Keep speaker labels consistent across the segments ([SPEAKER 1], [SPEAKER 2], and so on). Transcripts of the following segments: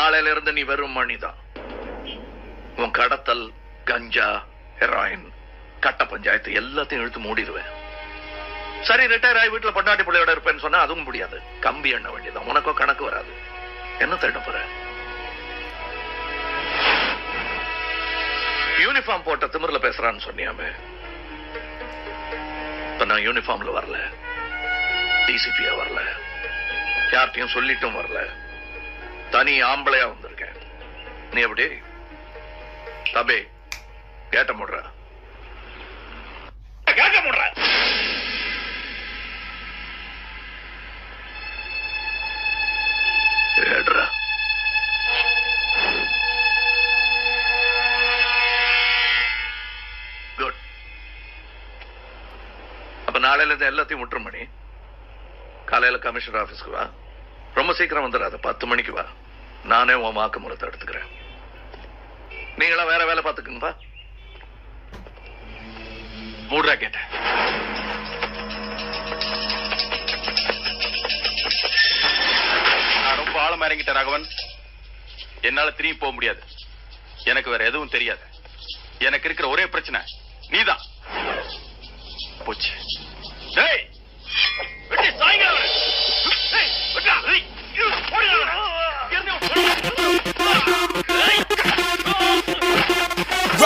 [SPEAKER 1] நாளையில இருந்து நீ வெறும் மணிதான். உன் கடத்தல், கஞ்சா, ஹெராயின், கட்ட பஞ்சாயத்து எல்லாத்தையும் இழுத்து மூடிடுவேன். சரி, ரிட்டையர் ஆகி வீட்டுல பொண்டாட்டி பிள்ளையோட இருப்பேன்னு சொன்னா அதுவும் முடியாது. கம்பி எண்ண வேண்டியதான். உனக்கோ கணக்கு வராது. என்ன தேட போற? யூனிஃபார்ம் போட்ட திமிர்ல பேசுறான்னு சொன்னியாமே. இப்ப நான் யூனிஃபார்ம்ல வரல, டிசிபியா வரல, யார்ட்டையும் சொல்லிட்டும் வரல, தனி ஆம்பளையா வந்திருக்கேன். நீ எப்படி தபே கேட்ட முடுற கேட்ட முடுற? குட். அப்ப நாளையில இருந்து எல்லாத்தையும் விட்டுரும் மணி. காலையில கமிஷனர் ஆபீஸ்க்கு வா. ரொம்ப சீக்கிரம் வந்துடாது, 10 மணிக்கு வா. நானே உன் வாக்குமூலத்தை எடுத்துக்கிறேன். நீங்களா வேற வேலை பார்த்துக்குங்கப்பா. மூடுறா கேட்டேன்.
[SPEAKER 2] நான் ரொம்ப ஆழமா இறங்கிட்டேன் ராகவன். என்னால திரும்பி போக முடியாது. எனக்கு வேற எதுவும் தெரியாது. எனக்கு இருக்கிற ஒரே பிரச்சனை நீதான். போச்சு.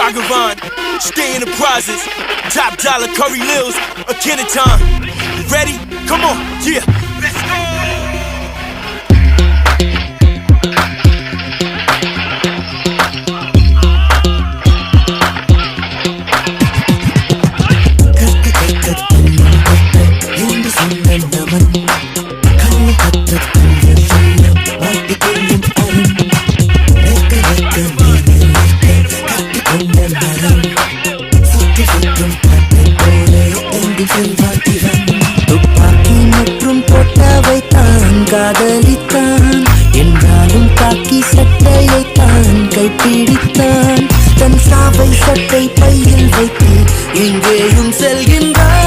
[SPEAKER 3] Ragavan, stay in the prizes. Top dollar Curry Lils, a Kenaton. You ready? Come on, yeah. Let's go.
[SPEAKER 4] துப்பாக்கி மற்றும் பொட்டாவை தான் காதலித்தான். என்றாலும் காக்கி சட்டையை தான் கைப்பிடித்தான். தன் சாவை சட்டை பையில் வைத்து எங்கேயும் செல்கின்றான்.